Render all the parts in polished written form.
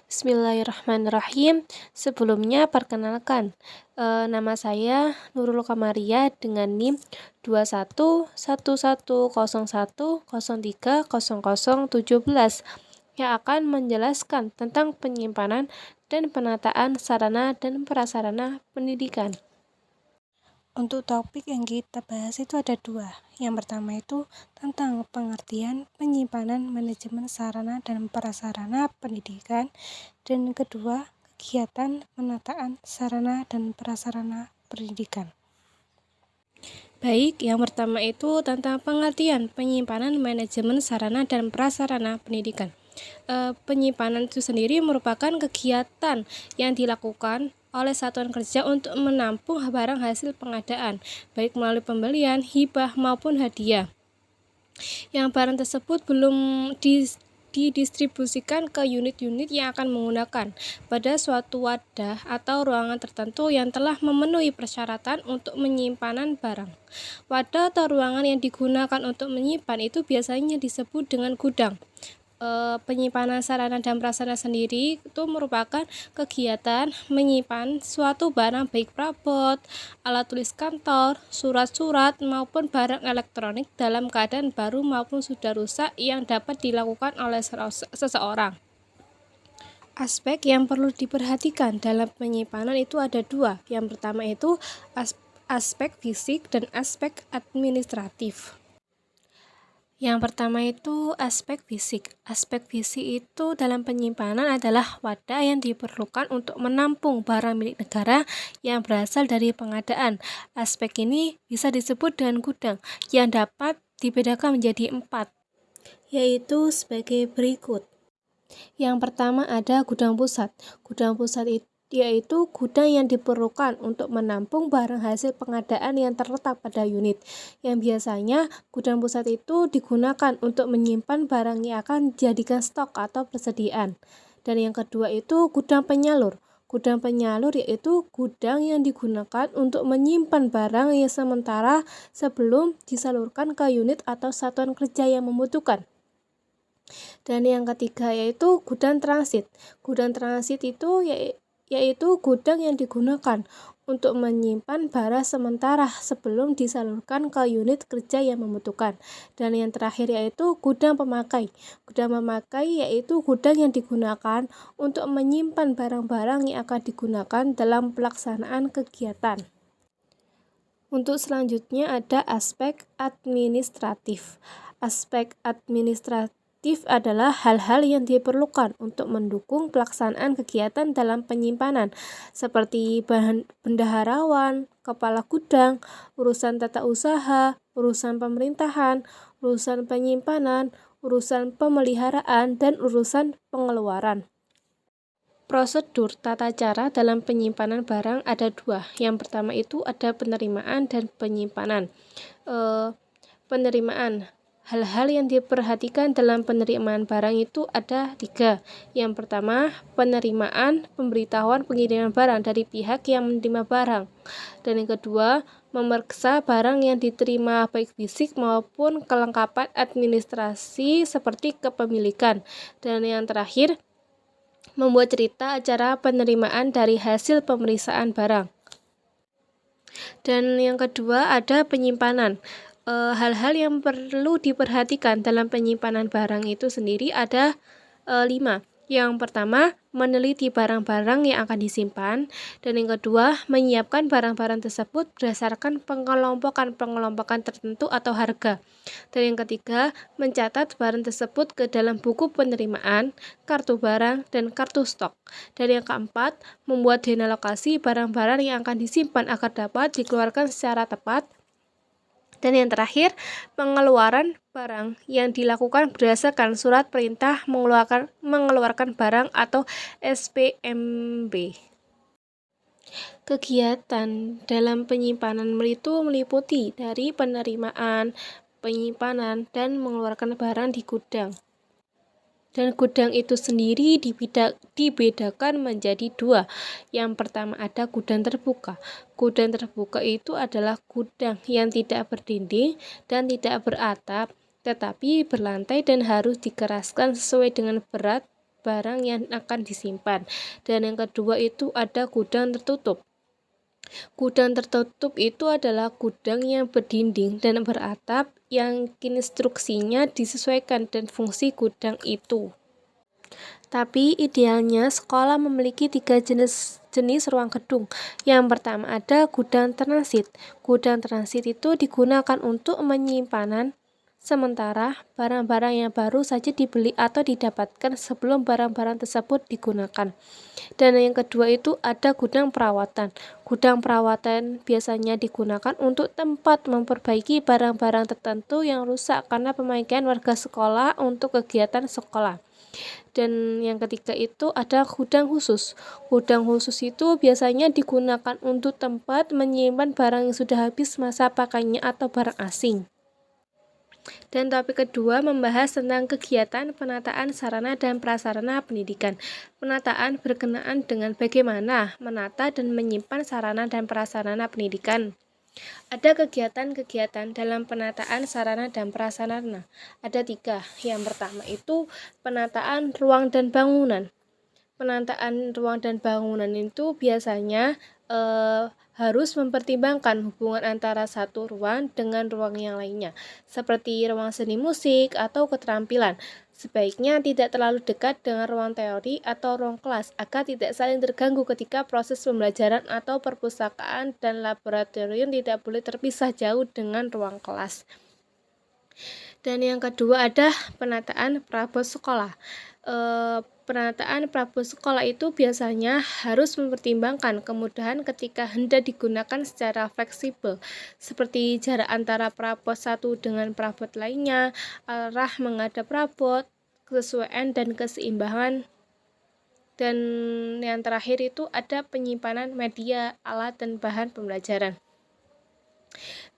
Bismillahirrahmanirrahim. Sebelumnya perkenalkan, nama saya Nurul Kamaria dengan NIM 211101030017 yang akan menjelaskan tentang penyimpanan dan penataan sarana dan prasarana pendidikan. Untuk topik yang kita bahas itu ada dua. Yang pertama itu tentang pengertian penyimpanan manajemen sarana dan prasarana pendidikan, dan yang kedua kegiatan penataan sarana dan prasarana pendidikan. Baik, yang pertama itu tentang pengertian penyimpanan manajemen sarana dan prasarana pendidikan. Penyimpanan itu sendiri merupakan kegiatan yang dilakukan oleh satuan kerja untuk menampung barang hasil pengadaan, baik melalui pembelian, hibah, maupun hadiah. Yang barang tersebut belum didistribusikan ke unit-unit yang akan menggunakan pada suatu wadah atau ruangan tertentu yang telah memenuhi persyaratan untuk penyimpanan barang. Wadah atau ruangan yang digunakan untuk menyimpan itu biasanya disebut dengan gudang. Penyimpanan sarana dan prasarana sendiri itu merupakan kegiatan menyimpan suatu barang baik perabot, alat tulis kantor, surat-surat maupun barang elektronik dalam keadaan baru maupun sudah rusak yang dapat dilakukan oleh seseorang. Aspek yang perlu diperhatikan dalam penyimpanan itu ada dua. Yang pertama itu aspek fisik dan aspek administratif. Yang pertama itu aspek fisik. Aspek fisik itu dalam penyimpanan adalah wadah yang diperlukan untuk menampung barang milik negara yang berasal dari pengadaan. Aspek ini bisa disebut dengan gudang yang dapat dibedakan menjadi 4, yaitu sebagai berikut. Yang pertama ada gudang pusat. Gudang pusat itu yaitu gudang yang diperlukan untuk menampung barang hasil pengadaan yang terletak pada unit, yang biasanya gudang pusat itu digunakan untuk menyimpan barang yang akan dijadikan stok atau persediaan. Dan yang kedua itu gudang penyalur. Gudang penyalur yaitu gudang yang digunakan untuk menyimpan barang yang sementara sebelum disalurkan ke unit atau satuan kerja yang membutuhkan. Dan yang ketiga yaitu gudang transit. Gudang transit itu yaitu gudang yang digunakan untuk menyimpan barang sementara sebelum disalurkan ke unit kerja yang membutuhkan. Dan yang terakhir yaitu gudang pemakai. Gudang pemakai yaitu gudang yang digunakan untuk menyimpan barang-barang yang akan digunakan dalam pelaksanaan kegiatan. Untuk selanjutnya ada aspek administratif. Aspek administratif adalah hal-hal yang diperlukan untuk mendukung pelaksanaan kegiatan dalam penyimpanan, seperti bendaharawan, kepala gudang, urusan tata usaha, urusan pemerintahan, urusan penyimpanan, urusan pemeliharaan, dan urusan pengeluaran. Prosedur tata cara dalam penyimpanan barang ada dua. Yang pertama itu ada penerimaan dan penyimpanan. Penerimaan. Hal-hal yang diperhatikan dalam penerimaan barang itu ada 3. Yang pertama, penerimaan pemberitahuan pengiriman barang dari pihak yang menerima barang. Dan yang kedua, memeriksa barang yang diterima baik fisik maupun kelengkapan administrasi seperti kepemilikan. Dan yang terakhir, membuat cerita acara penerimaan dari hasil pemeriksaan barang. Dan yang kedua ada penyimpanan. Hal-hal yang perlu diperhatikan dalam penyimpanan barang itu sendiri ada 5. Yang pertama, meneliti barang-barang yang akan disimpan. Dan yang kedua, menyiapkan barang-barang tersebut berdasarkan pengelompokan tertentu atau harga. Dan yang ketiga, mencatat barang tersebut ke dalam buku penerimaan, kartu barang, dan kartu stok. Dan yang keempat, membuat zona lokasi barang-barang yang akan disimpan agar dapat dikeluarkan secara tepat. Dan yang terakhir, pengeluaran barang yang dilakukan berdasarkan surat perintah mengeluarkan barang atau SPMB. Kegiatan dalam penyimpanan itu meliputi dari penerimaan, penyimpanan, dan mengeluarkan barang di gudang. Dan gudang itu sendiri dibedakan menjadi 2. Yang pertama ada gudang terbuka. Gudang terbuka itu adalah gudang yang tidak berdinding dan tidak beratap, tetapi berlantai dan harus dikeraskan sesuai dengan berat barang yang akan disimpan. Dan yang kedua itu ada gudang tertutup. Gudang tertutup itu adalah gudang yang berdinding dan beratap yang konstruksinya disesuaikan dengan fungsi gudang itu. Tapi idealnya sekolah memiliki 3 jenis ruang gedung. Yang pertama ada gudang transit. Gudang transit itu digunakan untuk menyimpanan sementara barang-barang yang baru saja dibeli atau didapatkan sebelum barang-barang tersebut digunakan. Dan yang kedua itu ada gudang perawatan. Gudang perawatan biasanya digunakan untuk tempat memperbaiki barang-barang tertentu yang rusak karena pemakaian warga sekolah untuk kegiatan sekolah. Dan yang ketiga itu ada gudang khusus. Gudang khusus itu biasanya digunakan untuk tempat menyimpan barang yang sudah habis masa pakainya atau barang asing. Dan topik kedua membahas tentang kegiatan penataan sarana dan prasarana pendidikan. Penataan berkenaan dengan bagaimana menata dan menyimpan sarana dan prasarana pendidikan. Ada kegiatan-kegiatan dalam penataan sarana dan prasarana. Ada 3. Yang pertama itu penataan ruang dan bangunan. Penataan ruang dan bangunan itu biasanya harus mempertimbangkan hubungan antara satu ruang dengan ruang yang lainnya, seperti ruang seni musik atau keterampilan. Sebaiknya tidak terlalu dekat dengan ruang teori atau ruang kelas, agar tidak saling terganggu ketika proses pembelajaran atau perpustakaan dan laboratorium tidak boleh terpisah jauh dengan ruang kelas. Dan yang kedua ada penataan perabot sekolah. Penataan perabot sekolah itu biasanya harus mempertimbangkan kemudahan ketika hendak digunakan secara fleksibel, seperti jarak antara perabot satu dengan perabot lainnya, arah menghadap perabot, kesesuaian dan keseimbangan. Dan yang terakhir itu ada penyimpanan media, alat, dan bahan pembelajaran.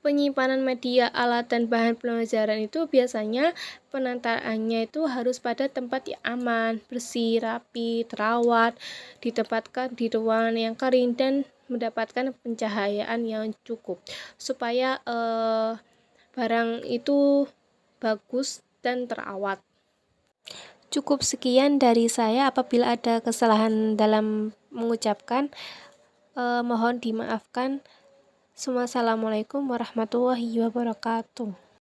Penyimpanan media, alat, dan bahan pembelajaran itu biasanya penataannya itu harus pada tempat yang aman, bersih, rapi, terawat, ditempatkan di ruangan yang kering dan mendapatkan pencahayaan yang cukup supaya barang itu bagus dan terawat. Cukup sekian dari saya. Apabila ada kesalahan dalam mengucapkan, mohon dimaafkan. Assalamualaikum warahmatullahi wabarakatuh.